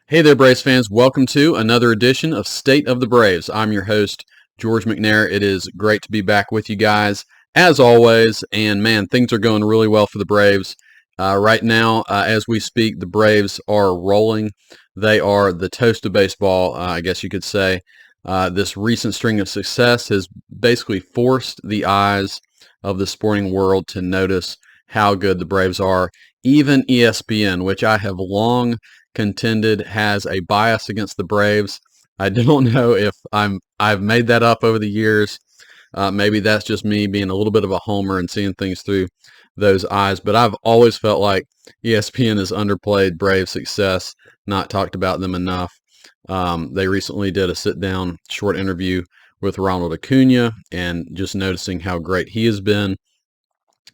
Hey there, Braves fans. Welcome to another edition of State of the Braves. I'm your host, George McNair. It is great to be back with you guys, as always. And man, things are going really well for the Braves. Right now, as we speak, the Braves are rolling. They are the toast of baseball, I guess you could say. This recent string of success has basically forced the eyes of the sporting world to notice how good the Braves are. Even ESPN, which I have long contended has a bias against the Braves. I don't know if I've made that up over the years. Maybe that's just me being a little bit of a homer and seeing things through those eyes. But I've always felt like ESPN has underplayed Braves' success, not talked about them enough. They recently did a sit-down short interview with Ronald Acuna and just noticing how great he has been.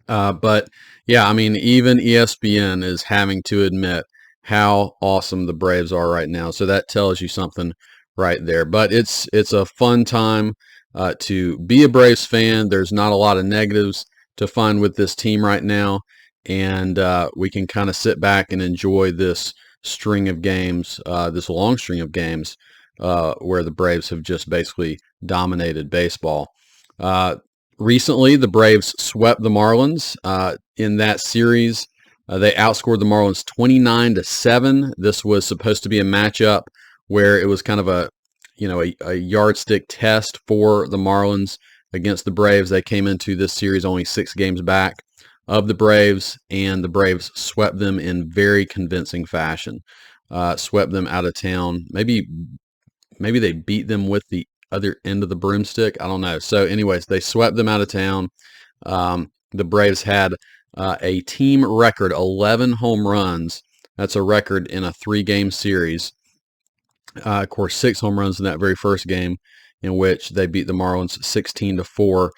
But yeah, I mean, even ESPN is having to admit how awesome the Braves are right now. So that tells you something right there. But it's a fun time to be a Braves fan. There's not a lot of negatives to find with this team right now, and we can kind of sit back and enjoy this string of games, this long string of games, where the Braves have just basically dominated baseball. Recently, the Braves swept the Marlins in that series. They outscored the Marlins 29-7. This was supposed to be a matchup where it was kind of a yardstick test for the Marlins against the Braves. They came into this series only 6 games back of the Braves, and the Braves swept them in very convincing fashion. Swept them out of town. Maybe they beat them with the other end of the broomstick. I don't know. So anyways, they swept them out of town. The Braves had a team record 11 home runs. That's a record in a 3-game series. Of course, 6 home runs in that very first game, in which they beat the Marlins 16-4.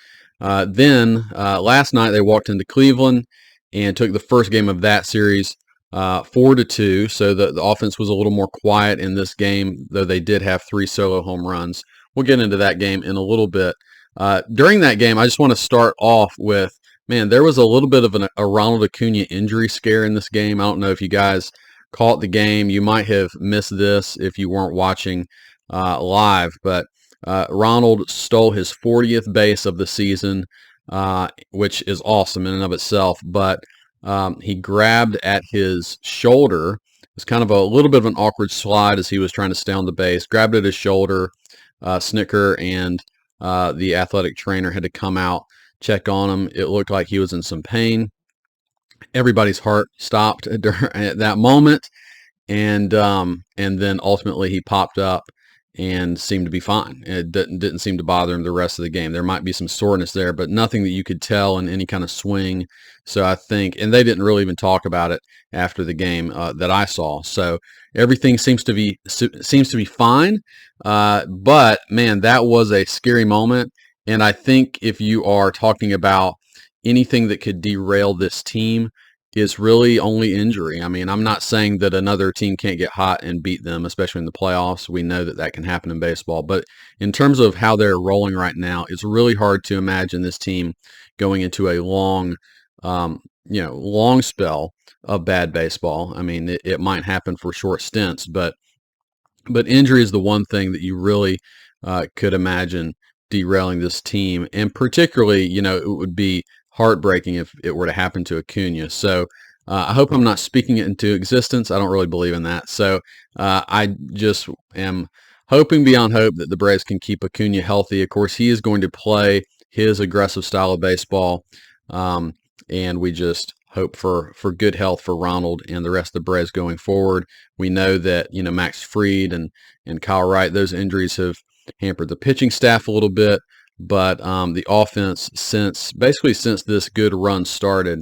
Then last night they walked into Cleveland and took the first game of that series 4-2. So the offense was a little more quiet in this game, though they did have 3 solo home runs. We'll get into that game in a little bit. During that game, I just want to start off with, man, there was a little bit of a Ronald Acuna injury scare in this game. I don't know if you guys caught the game. You might have missed this if you weren't watching live, but Ronald stole his 40th base of the season, which is awesome in and of itself, but he grabbed at his shoulder. It was kind of a little bit of an awkward slide as he was trying to stay on the base. Grabbed at his shoulder. Snicker and the athletic trainer had to come out, check on him. It looked like he was in some pain. Everybody's heart stopped at that moment, and then ultimately he popped up and seemed to be fine. It didn't seem to bother him the rest of the game. There might be some soreness there, but nothing that you could tell in any kind of swing. So I think, and they didn't really even talk about it after the game that I saw. So everything seems to be fine. But man, that was a scary moment. And I think if you are talking about anything that could derail this team, it's really only injury. I mean, I'm not saying that another team can't get hot and beat them, especially in the playoffs. We know that can happen in baseball. But in terms of how they're rolling right now, it's really hard to imagine this team going into a long spell of bad baseball. I mean, it might happen for short stints, but injury is the one thing that you really could imagine derailing this team. And particularly, it would be heartbreaking if it were to happen to Acuna. So I hope I'm not speaking it into existence. I don't really believe in that. So I just am hoping beyond hope that the Braves can keep Acuna healthy. Of course, he is going to play his aggressive style of baseball, and we just hope for good health for Ronald and the rest of the Braves going forward. We know that Max Fried and Kyle Wright, those injuries have hampered the pitching staff a little bit. But the offense, since this good run started,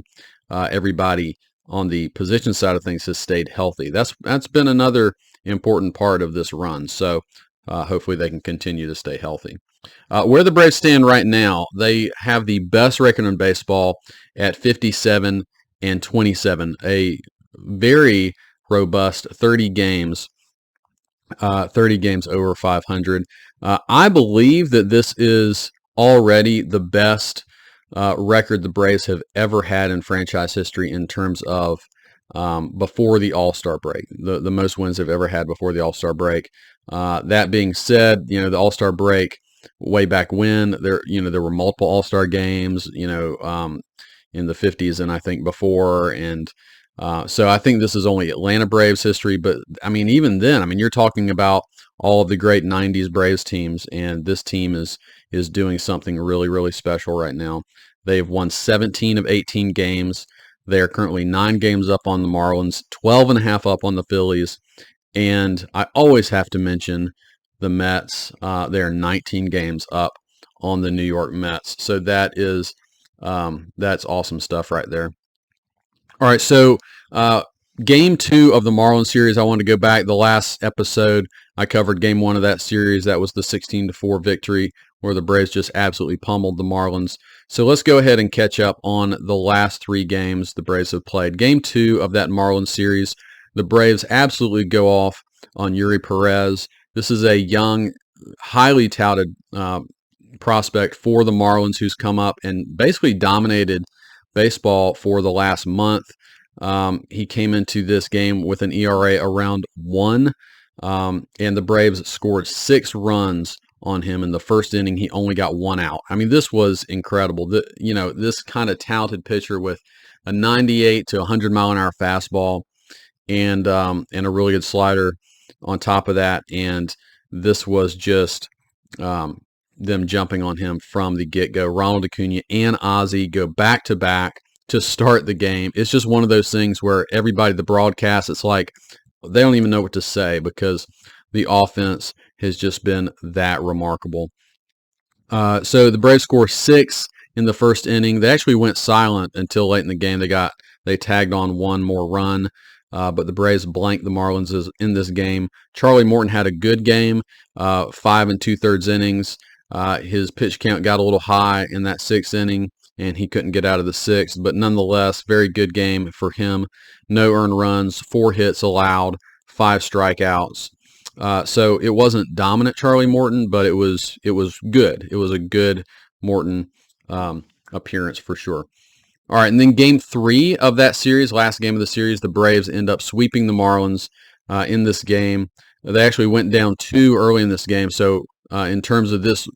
everybody on the position side of things has stayed healthy. That's been another important part of this run. So hopefully they can continue to stay healthy. Where the Braves stand right now, they have the best record in baseball at 57-27, a very robust 30 games over 500. I believe that this is already the best record the Braves have ever had in franchise history in terms of before the All-Star break, the most wins they've ever had before the All-Star break. That being said, the All-Star break way back when there were multiple All-Star games, in the 50s and I think before, and so I think this is only Atlanta Braves history, but I mean even then, I mean you're talking about all of the great 90s Braves teams, and this team is doing something really, really special right now. They've won 17 of 18 games. They are currently 9 games up on the Marlins, 12 and a half up on the Phillies, and I always have to mention the Mets. They are 19 games up on the New York Mets. So that's awesome stuff right there. All right, so Game 2 of the Marlins series, I want to go back. The last episode, I covered Game 1 of that series. That was the 16-4 victory where the Braves just absolutely pummeled the Marlins. So let's go ahead and catch up on the last 3 games the Braves have played. Game 2 of that Marlins series, the Braves absolutely go off on Yuri Perez. This is a young, highly touted prospect for the Marlins who's come up and basically dominated baseball for the last month. He came into this game with an ERA around 1, and the Braves scored 6 runs on him in the first inning. He only got 1 out. I mean, this was incredible. This kind of talented pitcher with a 98 to 100 mile an hour fastball and a really good slider on top of that. And this was just them jumping on him from the get-go. Ronald Acuna and Ozzie go back-to-back to start the game. It's just one of those things where everybody, the broadcast, it's like they don't even know what to say because the offense has just been that remarkable. So the Braves score 6 in the first inning. They actually went silent until late in the game. They tagged on 1 more run, but the Braves blanked the Marlins in this game. Charlie Morton had a good game, 5 2/3 innings. His pitch count got a little high in that 6th inning, and he couldn't get out of the 6th, but nonetheless, very good game for him. No earned runs, 4 hits allowed, 5 strikeouts. So it wasn't dominant Charlie Morton, but it was good. It was a good Morton appearance for sure. All right, and then Game 3 of that series, last game of the series, the Braves end up sweeping the Marlins in this game. They actually went down 2 early in this game, so in terms of this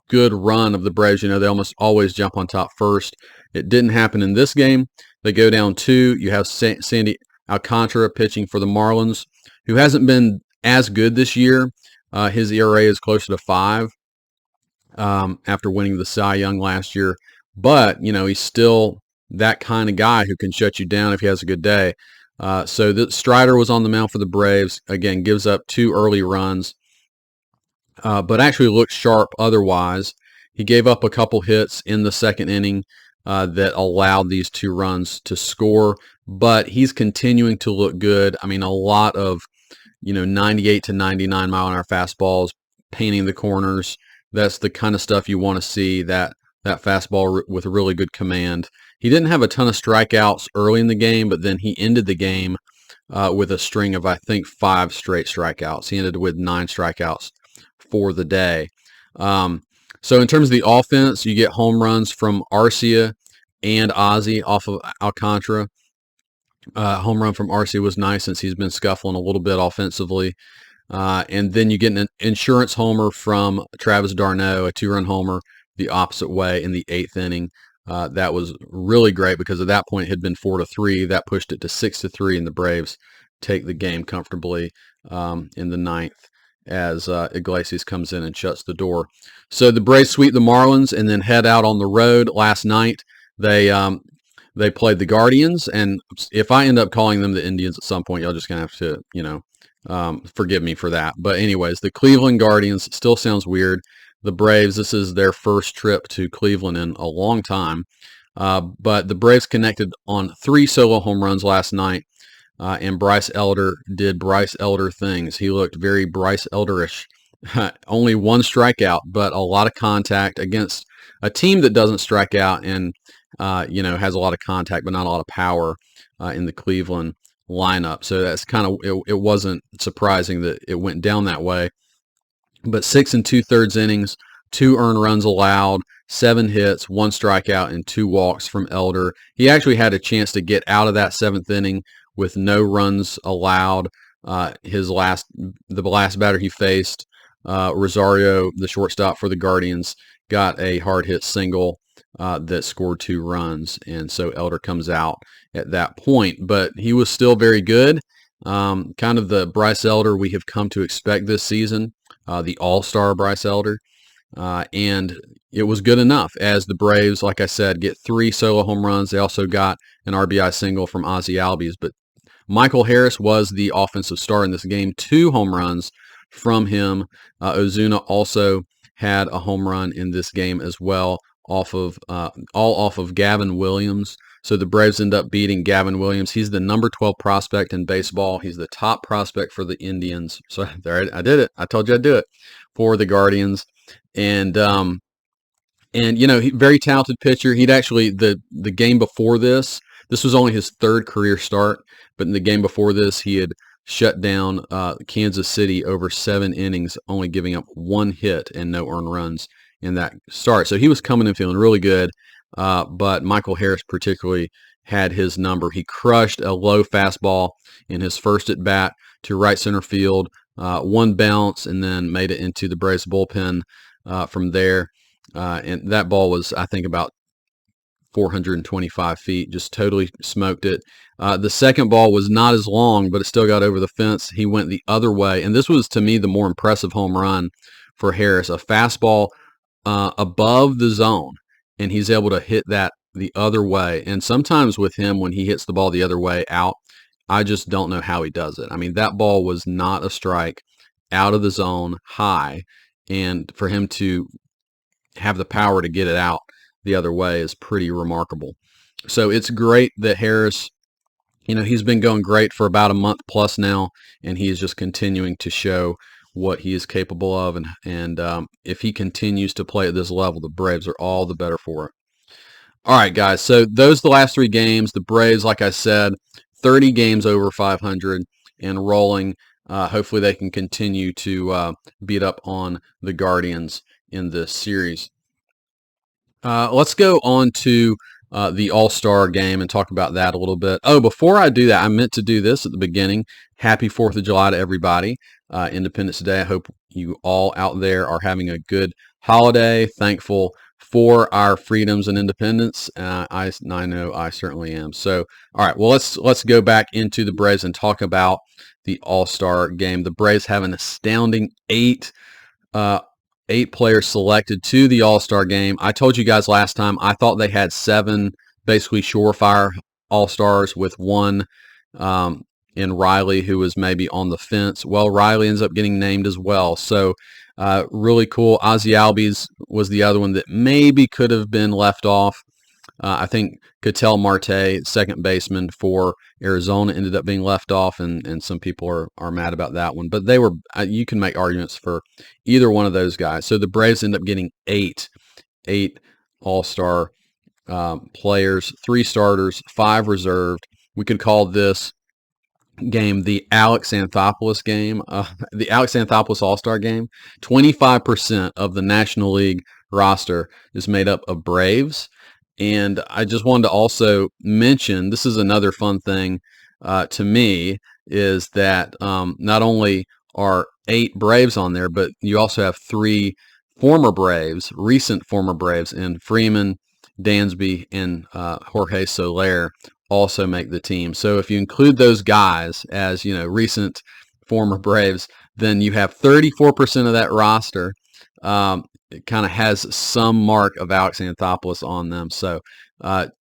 good run of the Braves, they almost always jump on top first. It didn't happen in this game. They go down 2. You have Sandy Alcantara pitching for the Marlins, who hasn't been as good this year. His ERA is closer to 5 after winning the Cy Young last year. But, he's still that kind of guy who can shut you down if he has a good day. So Strider was on the mound for the Braves. Again, gives up 2 early runs, but actually looked sharp otherwise. He gave up a couple hits in the 2nd inning that allowed these 2 runs to score, but he's continuing to look good. I mean, a lot of 98 to 99 mile an hour fastballs, painting the corners. That's the kind of stuff you want to see, that fastball with really good command. He didn't have a ton of strikeouts early in the game, but then he ended the game with a string of, I think, 5 straight strikeouts. He ended with 9 strikeouts for the day. So in terms of the offense, you get home runs from Arcia and Ozzie off of Alcantara. Home run from Arcia was nice since he's been scuffling a little bit offensively. And then you get an insurance homer from Travis d'Arnaud, a 2-run homer the opposite way in the 8th inning. That was really great because at that point it had been 4-3. That pushed it to 6-3, and the Braves take the game comfortably in the 9th as Iglesias comes in and shuts the door. So the Braves sweep the Marlins and then head out on the road. Last night they played the Guardians, and if I end up calling them the Indians at some point, y'all just gonna have to forgive me for that. But anyways, the Cleveland Guardians, still sounds weird. The Braves, this is their first trip to Cleveland in a long time. But the Braves connected on 3 solo home runs last night, and Bryce Elder did Bryce Elder things. He looked very Bryce Elderish. Only 1 strikeout, but a lot of contact against a team that doesn't strike out and has a lot of contact but not a lot of power in the Cleveland lineup. So that's kind of, it wasn't surprising that it went down that way. But 6 2/3 innings, 2 earned runs allowed, 7 hits, 1 strikeout, and 2 walks from Elder. He actually had a chance to get out of that 7th inning with no runs allowed. The last batter he faced, Rosario, the shortstop for the Guardians, got a hard hit single that scored 2 runs, and so Elder comes out at that point. But he was still very good. Kind of the Bryce Elder we have come to expect this season, the all-star Bryce Elder. And it was good enough as the Braves, like I said, get 3 solo home runs. They also got an RBI single from Ozzie Albies. But Michael Harris was the offensive star in this game. 2 home runs from him. Ozuna also had a home run in this game as well, all off of Gavin Williams. So the Braves end up beating Gavin Williams. He's the number 12 prospect in baseball. He's the top prospect for the Indians. So there, I did it. I told you I'd do it for the Guardians. And very talented pitcher. He'd actually the game before this was only his 3rd career start, but in the game before this, he had shut down Kansas City over 7 innings, only giving up 1 hit and no earned runs in that start. So he was coming in feeling really good. But Michael Harris particularly had his number. He crushed a low fastball in his first at bat to right center field, 1 bounce, and then made it into the Braves bullpen from there. And that ball was, I think, about 425 feet, just totally smoked it. The second ball was not as long, but it still got over the fence. He went the other way, and this was, to me, the more impressive home run for Harris, a fastball above the zone, and he's able to hit that the other way. And sometimes with him, when he hits the ball the other way out, I just don't know how he does it. I mean, that ball was not a strike, out of the zone, high, and for him to have the power to get it out the other way is pretty remarkable. So it's great that Harris, he's been going great for about a month plus now, and he is just continuing to show what he is capable of. And if he continues to play at this level, the Braves are all the better for it. All right, guys. So those are the last 3 games. The Braves, like I said, 30 games over 500 and rolling. Hopefully they can continue to beat up on the Guardians in this series. Let's go on to the All-Star game and talk about that a little bit. Oh, before I do that, I meant to do this at the beginning. Happy 4th of July to everybody. Independence Day. I hope you all out there are having a good holiday. Thankful for our freedoms and independence. I know I certainly am. So, all right, well, let's go back into the Braves and talk about the All-Star game. The Braves have an astounding 8 players selected to the All-Star game. I told you guys last time I thought they had 7 basically surefire All-Stars with 1 in Riley, who was maybe on the fence. Well, Riley ends up getting named as well. So really cool. Ozzie Albies was the other one that maybe could have been left off. I think Ketel Marte, second baseman for Arizona, ended up being left off, and some people are mad about that one. But they were, you can make arguments for either one of those guys. So the Braves end up getting 8 All-Star players, 3 starters, 5 reserved. We could call this game the Alex Anthopoulos game, the Alex Anthopoulos All-Star game. 25% of the National League roster is made up of Braves. And I just wanted to also mention, this is another fun thing to me, is that not only are 8 Braves on there, but you also have 3 former Braves, recent former Braves, and Freeman, Dansby, and Jorge Soler also make the team. So if you include those guys as, recent former Braves, then you have 34% of that roster. It kind of has some mark of Alex Anthopoulos on them. So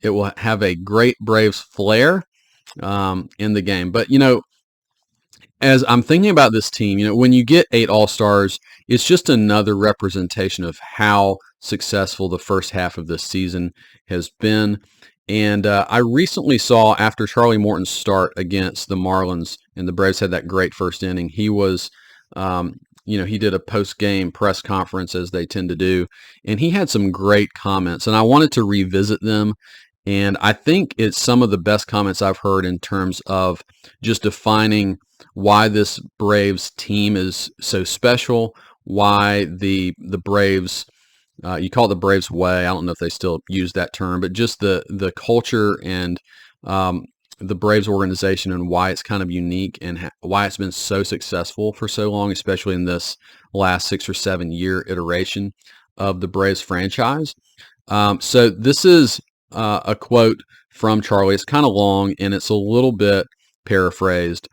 it will have a great Braves flair in the game. But, as I'm thinking about this team, when you get 8 All-Stars, it's just another representation of how successful the first half of this season has been. And I recently saw, after Charlie Morton's start against the Marlins, and the Braves had that great first inning, he was he did a post-game press conference, as they tend to do, and he had some great comments, and I wanted to revisit them. And I think it's some of the best comments I've heard in terms of just defining why this Braves team is so special, why the Braves, you call it the Braves way. I don't know if they still use that term, but just the culture and the Braves organization and why it's kind of unique and why it's been so successful for so long, especially in this last 6 or 7 year iteration of the Braves franchise. So this is a quote from Charlie. It's kind of long and it's a little bit paraphrased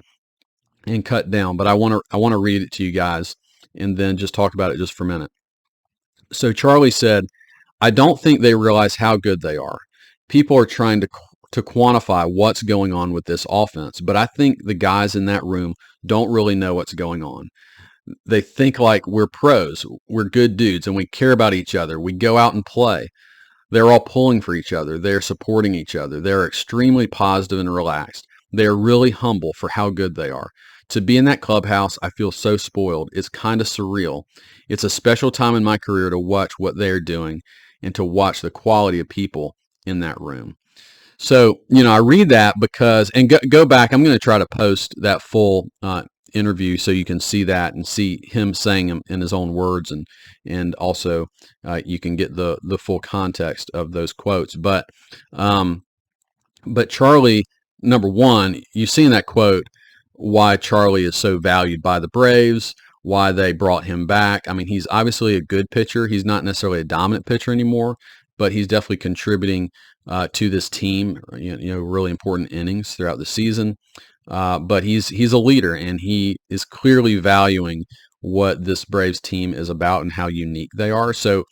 and cut down, but I want to read it to you guys and then just talk about it just for a minute. So Charlie said, "I don't think they realize how good they are. People are trying to quantify what's going on with this offense, but I think the guys in that room don't really know what's going on. They think like we're pros, we're good dudes, and we care about each other. We go out and play. They're all pulling for each other. They're supporting each other. They're extremely positive and relaxed. They're really humble for how good they are. To be in that clubhouse, I feel so spoiled. It's kind of surreal. It's a special time in my career to watch what they're doing and to watch the quality of people in that room." So, I read that because, and go back, I'm going to try to post that full interview so you can see that and see him saying them in his own words, and also you can get the full context of those quotes. But Charlie, number one, you see in that quote why Charlie is so valued by the Braves, why they brought him back. I mean, he's obviously a good pitcher. He's not necessarily a dominant pitcher anymore, but he's definitely contributing to this team, really important innings throughout the season. But he's a leader, and he is clearly valuing what this Braves team is about and how unique they are. So,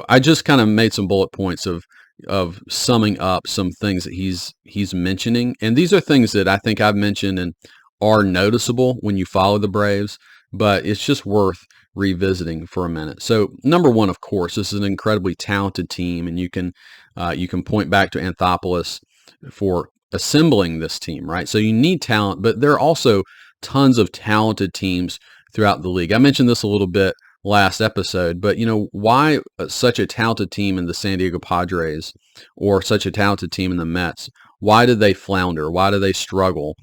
I just kind of made some bullet points of summing up some things that he's mentioning, and these are things that I think I've mentioned and are noticeable when you follow the Braves, but it's just worth revisiting for a minute. So, number one, of course, this is an incredibly talented team, and you can point back to Anthopoulos for assembling this team, right? So you need talent, but there are also tons of talented teams throughout the league. I mentioned this a little bit last episode, but why such a talented team in the San Diego Padres or such a talented team in the Mets? Why did they flounder? Why do they struggle?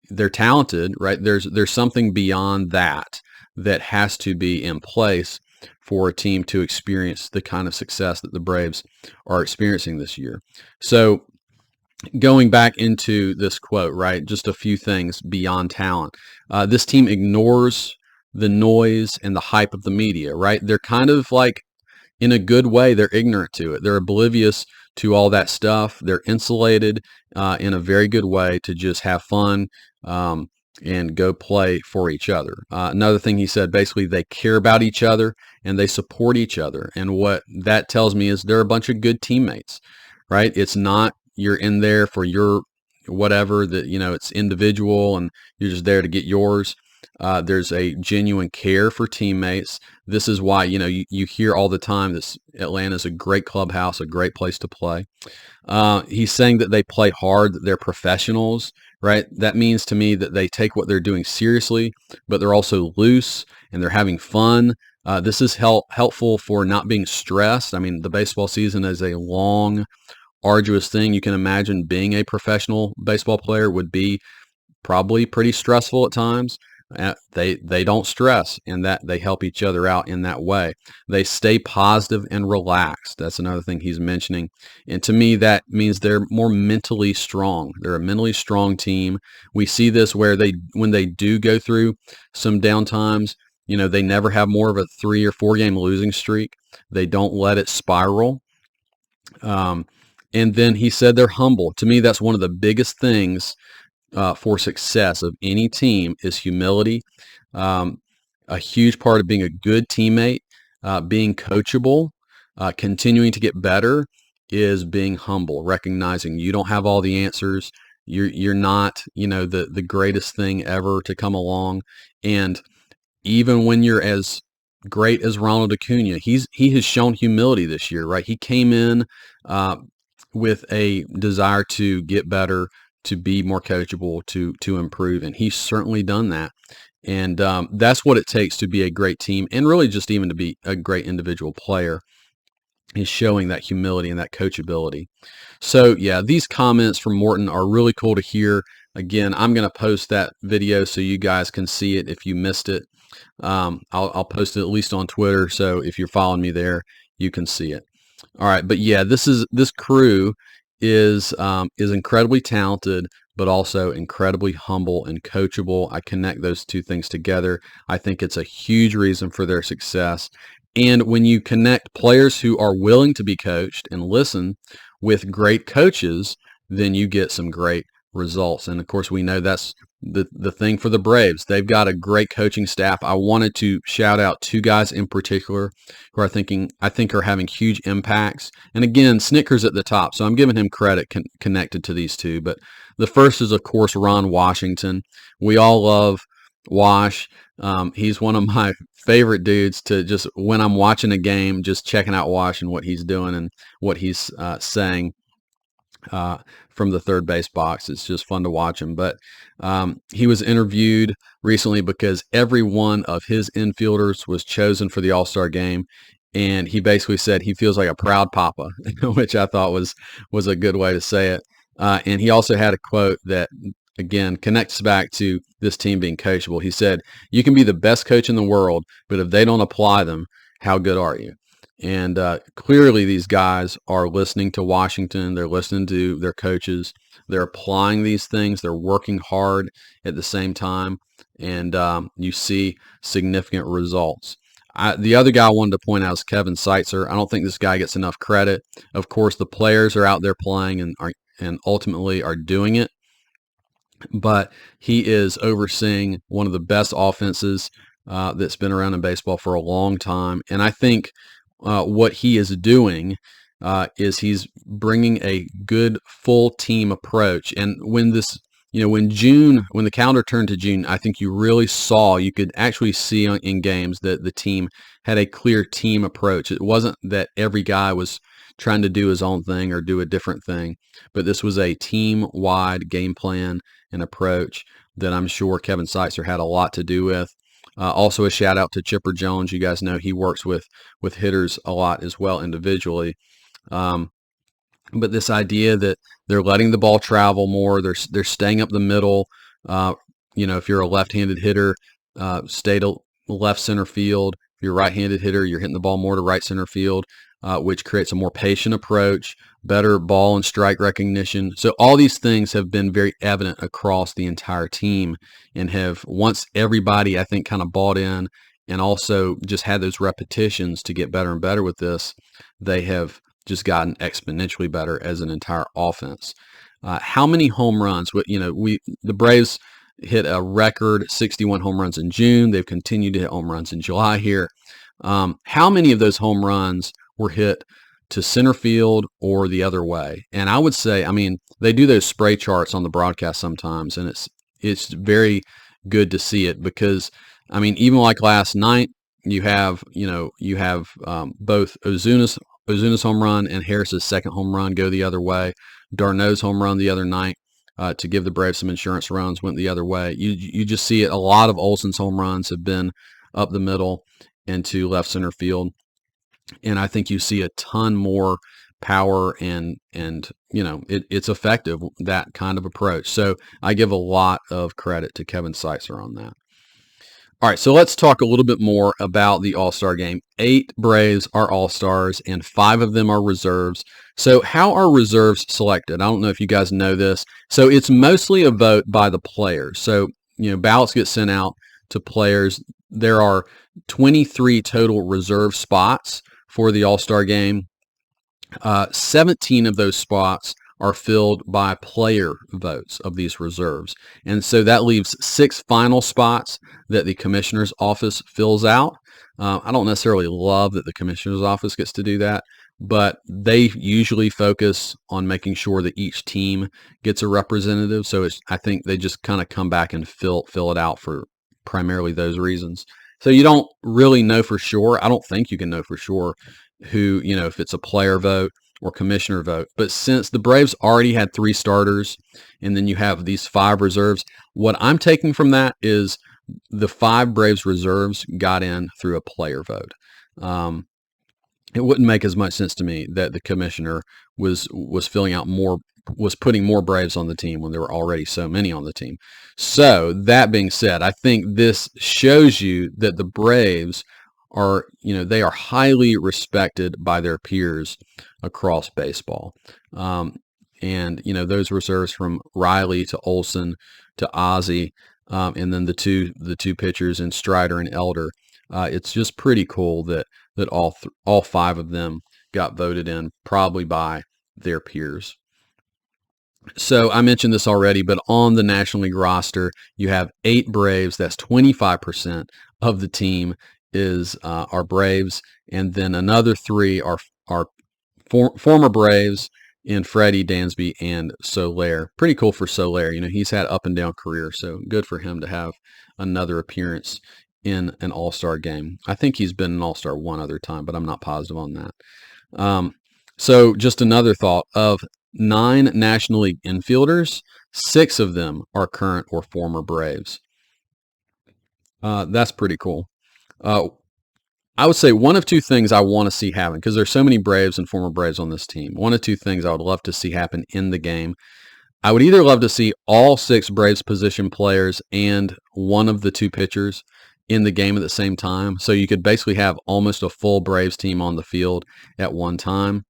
They're talented, right? There's something beyond that has to be in place for a team to experience the kind of success that the Braves are experiencing this year. So going back into this quote, right, just a few things beyond talent. This team ignores the noise and the hype of the media, right? They're kind of like, in a good way, they're ignorant to it. They're oblivious to all that stuff. They're insulated in a very good way to just have fun and go play for each other. Another thing he said, basically, they care about each other and they support each other. And what that tells me is they're a bunch of good teammates, right? It's not you're in there for your whatever, that it's individual and you're just there to get yours. There's a genuine care for teammates. This is why you hear all the time this Atlanta's a great clubhouse, a great place to play. He's saying that they play hard, that they're professionals, right? That means to me that they take what they're doing seriously, but they're also loose and they're having fun. This is helpful for not being stressed. I mean, the baseball season is a long, arduous thing. You can imagine being a professional baseball player would be probably pretty stressful at times. They don't stress, and that they help each other out in that way. They stay positive and relaxed. That's another thing he's mentioning. And to me, that means they're more mentally strong. They're a mentally strong team. We see this where when they do go through some down times, they never have more of a 3 or 4 game losing streak. They don't let it spiral. And then he said they're humble. To me, that's one of the biggest things for success of any team is humility. A huge part of being a good teammate, being coachable, continuing to get better is being humble, recognizing you don't have all the answers. You're not, the greatest thing ever to come along. And even when you're as great as Ronald Acuna, he has shown humility this year, right? He came in with a desire to get better, to be more coachable, to improve, and he's certainly done that. And that's what it takes to be a great team, and really just even to be a great individual player, is showing that humility and that coachability. So yeah, these comments from Morton are really cool to hear. Again, I'm going to post that video so you guys can see it if you missed it. I'll post it at least on Twitter, so if you're following me there, you can see it. All right, but yeah, this crew is incredibly talented, but also incredibly humble and coachable. I connect those two things together. I think it's a huge reason for their success. And when you connect players who are willing to be coached and listen with great coaches, then you get some great results. And of course, we know that's the thing for the Braves. They've got a great coaching staff. I wanted to shout out two guys in particular who I think are having huge impacts. And again, Snicker's at the top, so I'm giving him credit connected to these two. But the first is, of course, Ron Washington. We all love Wash. He's one of my favorite dudes to just, when I'm watching a game, just checking out Wash and what he's doing and what he's saying from the third base box. It's just fun to watch him. But he was interviewed recently because every one of his infielders was chosen for the All-Star game. And he basically said he feels like a proud papa, which I thought was a good way to say it. And he also had a quote that, again, connects back to this team being coachable. He said, "You can be the best coach in the world, but if they don't apply them, how good are you?" And clearly these guys are listening to Washington. They're listening to their coaches. They're applying these things. They're working hard at the same time. And you see significant results. The other guy I wanted to point out is Kevin Seitzer. I don't think this guy gets enough credit. Of course, the players are out there playing and ultimately are doing it. But he is overseeing one of the best offenses that's been around in baseball for a long time. And I think what he is doing is he's bringing a good full team approach. And when when the calendar turned to June, I think you could actually see in games that the team had a clear team approach. It wasn't that every guy was trying to do his own thing or do a different thing, but this was a team-wide game plan and approach that I'm sure Kevin Seitzer had a lot to do with. Also, a shout out to Chipper Jones. You guys know he works with hitters a lot as well individually. But this idea that they're letting the ball travel more, they're staying up the middle. If you're a left-handed hitter, stay to left center field. If you're a right-handed hitter, you're hitting the ball more to right center field, which creates a more patient approach, better ball and strike recognition. So all these things have been very evident across the entire team and have, once everybody, I think, kind of bought in and also just had those repetitions to get better and better with this, they have just gotten exponentially better as an entire offense. How many home runs? The Braves hit a record 61 home runs in June. They've continued to hit home runs in July here. How many of those home runs were hit to center field or the other way? And I would say, they do those spray charts on the broadcast sometimes, and it's very good to see it because, even like last night, you have both Ozuna's home run and Harris's second home run go the other way. Darno's home run the other night to give the Braves some insurance runs went the other way. You just see it. A lot of Olson's home runs have been up the middle into left center field. And I think you see a ton more power and it's effective, that kind of approach. So I give a lot of credit to Kevin Seitzer on that. All right, so let's talk a little bit more about the All-Star game. 8 Braves are All-Stars and 5 of them are reserves. So how are reserves selected? I don't know if you guys know this. So it's mostly a vote by the players. So, ballots get sent out to players. There are 23 total reserve spots for the All-Star game. 17 of those spots are filled by player votes of these reserves. And so that leaves 6 final spots that the commissioner's office fills out. I don't necessarily love that the commissioner's office gets to do that, but they usually focus on making sure that each team gets a representative. So I think they just kind of come back and fill it out for primarily those reasons. So you don't really know for sure. I don't think you can know for sure who, if it's a player vote or commissioner vote. But since the Braves already had 3 starters and then you have these 5 reserves, what I'm taking from that is the 5 Braves reserves got in through a player vote. It wouldn't make as much sense to me that the commissioner was putting more Braves on the team when there were already so many on the team. So that being said, I think this shows you that the Braves are, they are highly respected by their peers across baseball. and those reserves from Riley to Olson to Ozzie, and then the two pitchers in Strider and Elder. It's just pretty cool that all five of them got voted in, probably by their peers. So I mentioned this already, but on the National League roster, you have 8 Braves. That's 25% of the team are Braves, and then another 3 are former Braves in Freddie, Dansby, and Soler. Pretty cool for Soler. He's had up and down career, so good for him to have another appearance in an All-Star game. I think he's been an All-Star one other time, but I'm not positive on that. So just another thought, of 9 National League infielders, 6 of them are current or former Braves. That's pretty cool. I would say one of two things I want to see happen, because there's so many Braves and former Braves on this team. One of two things I would love to see happen in the game. I would either love to see all 6 Braves position players and one of the 2 pitchers in the game at the same time. So you could basically have almost a full Braves team on the field at one time,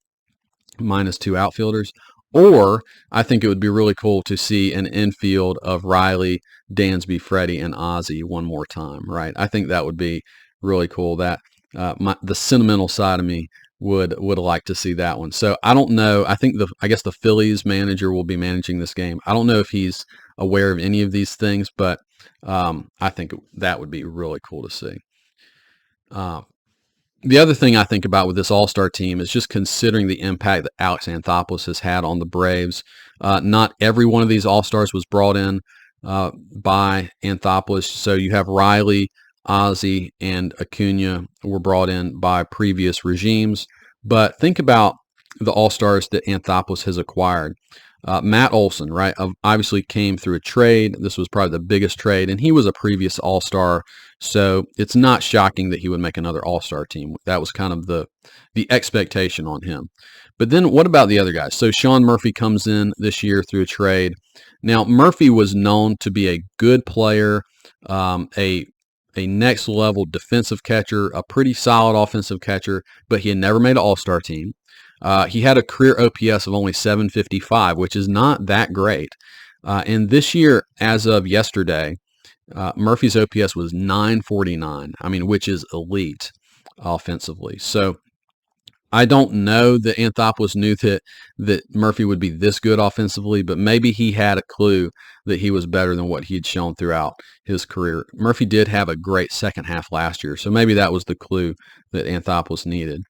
minus 2 outfielders. Or I think it would be really cool to see an infield of Riley, Dansby, Freddie, and Ozzie one more time, right? I think that would be really cool. That the sentimental side of me would like to see that one. So I don't know. I guess the Phillies manager will be managing this game. I don't know if he's aware of any of these things, but I think that would be really cool to see. The other thing I think about with this All-Star team is just considering the impact that Alex Anthopoulos has had on the Braves. Not every one of these All-Stars was brought in by Anthopoulos. So you have Riley, Ozzie, and Acuna were brought in by previous regimes. But think about the All-Stars that Anthopoulos has acquired. Matt Olson, right, obviously came through a trade. This was probably the biggest trade, and he was a previous All-Star, so it's not shocking that he would make another All-Star team. That was kind of the expectation on him. But then what about the other guys? So Sean Murphy comes in this year through a trade. Now, Murphy was known to be a good player, a next-level defensive catcher, a pretty solid offensive catcher, but he had never made an All-Star team. He had a career OPS of only 755, which is not that great. And this year, as of yesterday, Murphy's OPS was 949, which is elite offensively. So I don't know that Anthopoulos knew that Murphy would be this good offensively, but maybe he had a clue that he was better than what he had shown throughout his career. Murphy did have a great second half last year, so maybe that was the clue that Anthopoulos needed.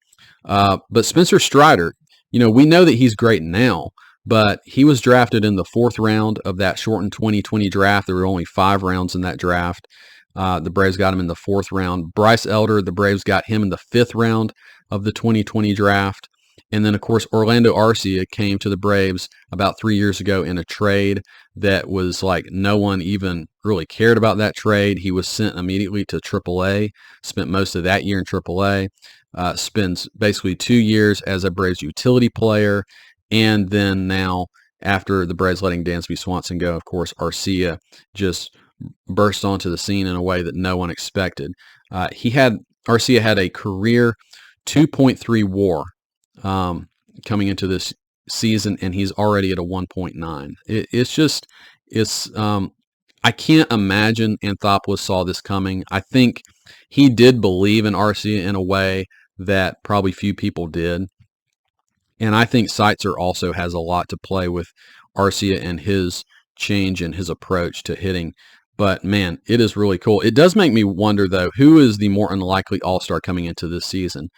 But Spencer Strider, we know that he's great now, but he was drafted in the 4th round of that shortened 2020 draft. There were only 5 rounds in that draft. The Braves got him in the 4th round. Bryce Elder, the Braves got him in the 5th round of the 2020 draft. And then, of course, Orlando Arcia came to the Braves about 3 years ago in a trade that was like no one even really cared about that trade. He was sent immediately to AAA, spent most of that year in AAA. Spends basically 2 years as a Braves utility player, and then now, after the Braves letting Dansby Swanson go, of course, Arcia just burst onto the scene in a way that no one expected. Arcia had a career 2.3 WAR coming into this season, and he's already at a 1.9. I can't imagine Anthopoulos saw this coming. I think he did believe in Arcia in a way that probably few people did. And I think Seitzer also has a lot to play with Arcia and his change in his approach to hitting. But, man, it is really cool. It does make me wonder, though, who is the more unlikely All-Star coming into this season,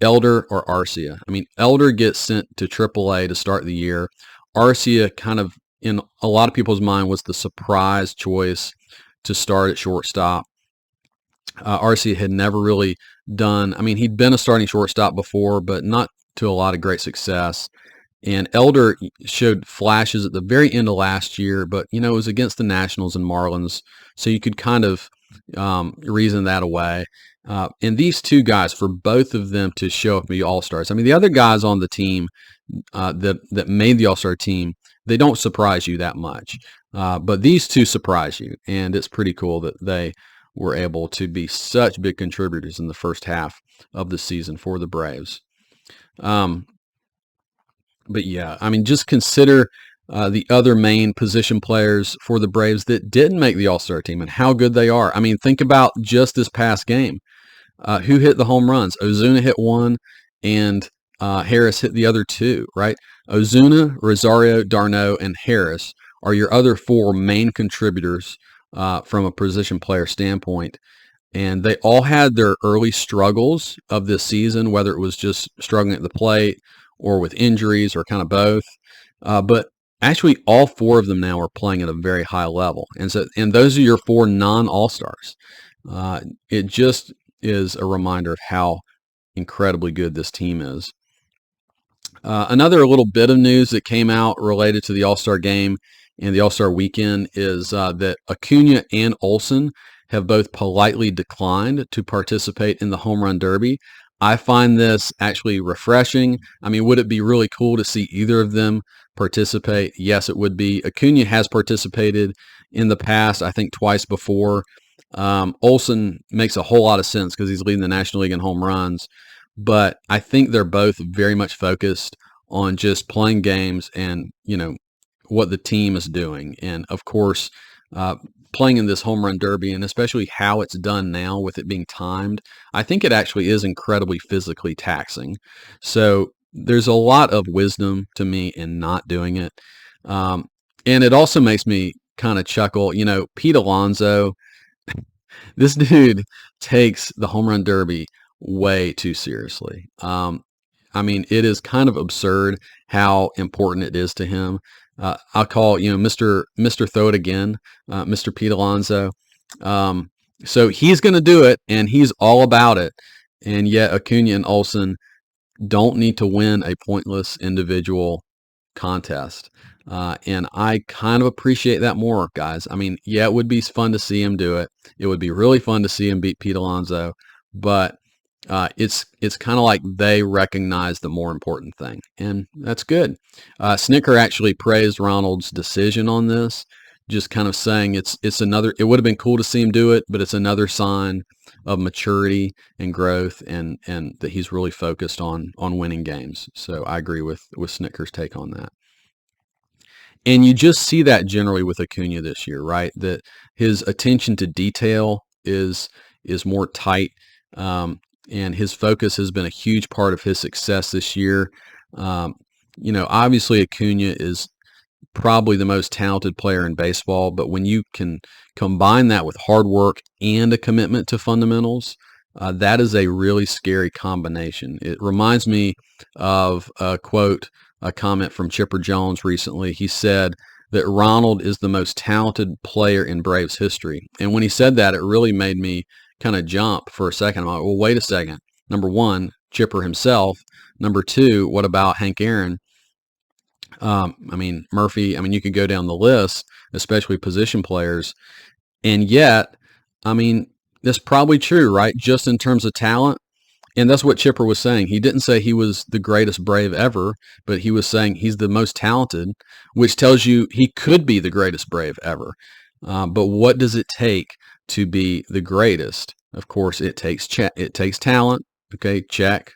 Elder or Arcia? Elder gets sent to AAA to start the year. Arcia, kind of in a lot of people's mind, was the surprise choice to start at shortstop. Arcia had never really done, he'd been a starting shortstop before, but not to a lot of great success. And Elder showed flashes at the very end of last year, but, it was against the Nationals and Marlins, so you could kind of reason that away. And these two guys, for both of them to show up and be All-Stars, the other guys on the team that made the All-Star team, they don't surprise you that much. But these two surprise you, and it's pretty cool that they were able to be such big contributors in the first half of the season for the Braves. But yeah, I mean, just consider the other main position players for the Braves that didn't make the All-Star team and how good they are. I mean, think about just this past game. Who hit the home runs? Ozuna hit one, and Harris hit the other two, right? Ozuna, Rosario, d'Arnaud, and Harris are your other four main contributors from a position player standpoint. And they all had their early struggles of this season, whether it was just struggling at the plate or with injuries or kind of both. But actually, all four of them now are playing at a very high level. And those are your four non-All-Stars. It just is a reminder of how incredibly good this team is. Another little bit of news that came out related to the All-Star game and the All-Star weekend is that Acuna and Olsen have both politely declined to participate in the home run derby. I find this actually refreshing. I mean, would it be really cool to see either of them participate? Yes, it would be. Acuna has participated in the past, I think twice before. Olsen makes a whole lot of sense because he's leading the National League in home runs. But I think they're both very much focused on just playing games and, what the team is doing. And, of course, playing in this home run derby, and especially how it's done now with it being timed, I think it actually is incredibly physically taxing. So there's a lot of wisdom to me in not doing it. And it also makes me kind of chuckle. Pete Alonso, this dude takes the home run derby way too seriously. I mean, it is kind of absurd how important it is to him. I'll call, Mr. Throw It Again, Mr. Pete Alonso. So he's going to do it, and he's all about it. And yet Acuna and Olsen don't need to win a pointless individual contest. And I kind of appreciate that more, guys. I mean, yeah, it would be fun to see him do it. It would be really fun to see him beat Pete Alonso, but it's kind of like they recognize the more important thing, and that's good. Snicker actually praised Ronald's decision on this, just kind of saying it's another. It would have been cool to see him do it, but it's another sign of maturity and growth, and that he's really focused on winning games. So I agree with Snicker's take on that. And you just see that generally with Acuna this year, right? That his attention to detail is more tight. And his focus has been a huge part of his success this year. Obviously Acuna is probably the most talented player in baseball, but when you can combine that with hard work and a commitment to fundamentals, that is a really scary combination. It reminds me of a comment from Chipper Jones recently. He said that Ronald is the most talented player in Braves history. And when he said that, it really made me kind of jump for a second. I'm like, well, wait a second. Number one, Chipper himself. Number two, what about Hank Aaron? Murphy. You could go down the list, especially position players. And yet, that's probably true, right? Just in terms of talent. And that's what Chipper was saying. He didn't say he was the greatest Brave ever, but he was saying he's the most talented, which tells you he could be the greatest Brave ever. But what does it take to be the greatest? Of course, it takes talent. Okay, check.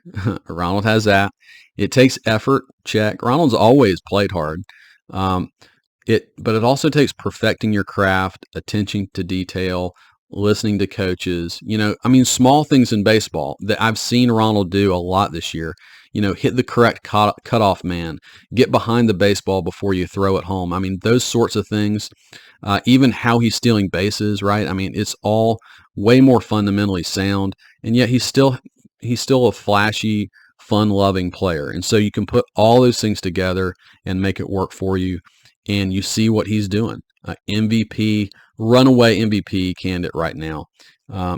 Ronald has that. It takes effort. Check. Ronald's always played hard. But it also takes perfecting your craft, attention to detail, listening to coaches. Small things in baseball that I've seen Ronald do a lot this year. Hit the correct cutoff man, get behind the baseball before you throw it home. Those sorts of things. Even how he's stealing bases, right? It's all way more fundamentally sound, and yet he's still a flashy, fun-loving player. And so you can put all those things together and make it work for you, and you see what he's doing. MVP, runaway MVP candidate right now.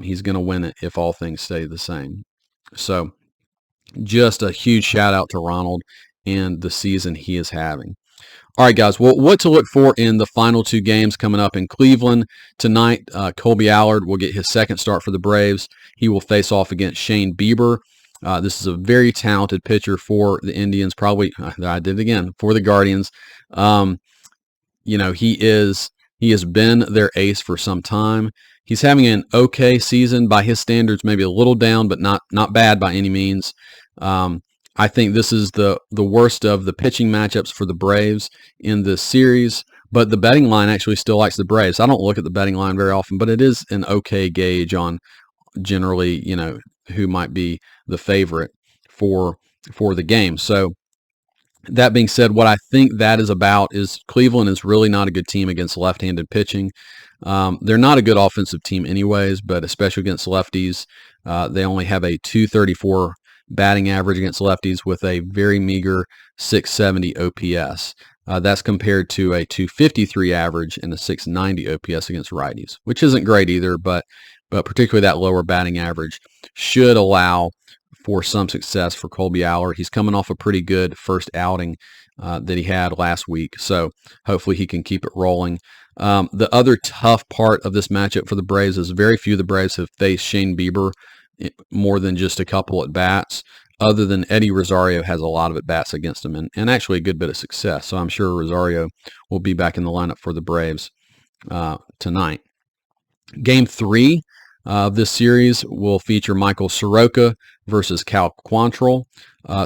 He's going to win it if all things stay the same. So just a huge shout out to Ronald and the season he is having. All right, guys, well, what to look for in the final two games coming up in Cleveland tonight. Colby Allard will get his second start for the Braves. He will face off against Shane Bieber. This is a very talented pitcher for the Indians, probably, I did it again, for the Guardians. He has been their ace for some time. He's having an okay season by his standards, maybe a little down, but not bad by any means. I think this is the worst of the pitching matchups for the Braves in this series. But the betting line actually still likes the Braves. I don't look at the betting line very often, but it is an okay gauge on generally, who might be the favorite for the game. So that being said, what I think that is about is Cleveland is really not a good team against left-handed pitching. They're not a good offensive team anyways, but especially against lefties. They only have a 234 batting average against lefties with a very meager 670 OPS. That's compared to a 253 average and a 690 OPS against righties, which isn't great either, but particularly that lower batting average should allow for some success for Colby Allard. He's coming off a pretty good first outing that he had last week, so hopefully he can keep it rolling. The other tough part of this matchup for the Braves is very few of the Braves have faced Shane Bieber more than just a couple at bats. Other than Eddie Rosario has a lot of at bats against him, and actually a good bit of success. So I'm sure Rosario will be back in the lineup for the Braves tonight. Game 3 of this series will feature Michael Soroka versus Cal Quantrill.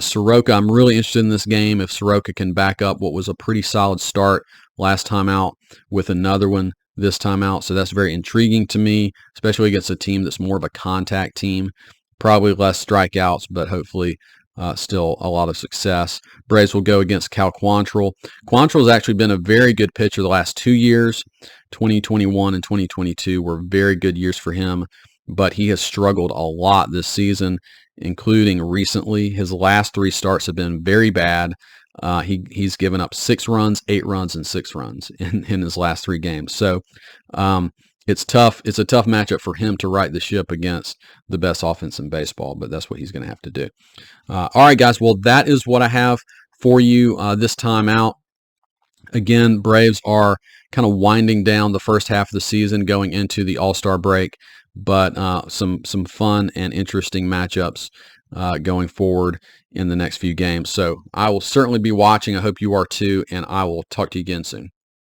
Soroka, I'm really interested in this game if Soroka can back up what was a pretty solid start last time out with another one this time out. So that's very intriguing to me, especially against a team that's more of a contact team. Probably less strikeouts, but hopefully still a lot of success. Braves will go against Cal Quantrill. Quantrill has actually been a very good pitcher the last 2 years. 2021 and 2022 were very good years for him, but he has struggled a lot this season, including recently. His last 3 starts have been very bad. He's given up 6 runs, 8 runs, and 6 runs in his last 3 games. So it's tough. It's a tough matchup for him to right the ship against the best offense in baseball, but that's what he's going to have to do. All right, guys. Well, that is what I have for you this time out. Again, Braves are kind of winding down the first half of the season, going into the All-Star break, but some fun and interesting matchups going forward in the next few games. So I will certainly be watching. I hope you are too, and I will talk to you again soon.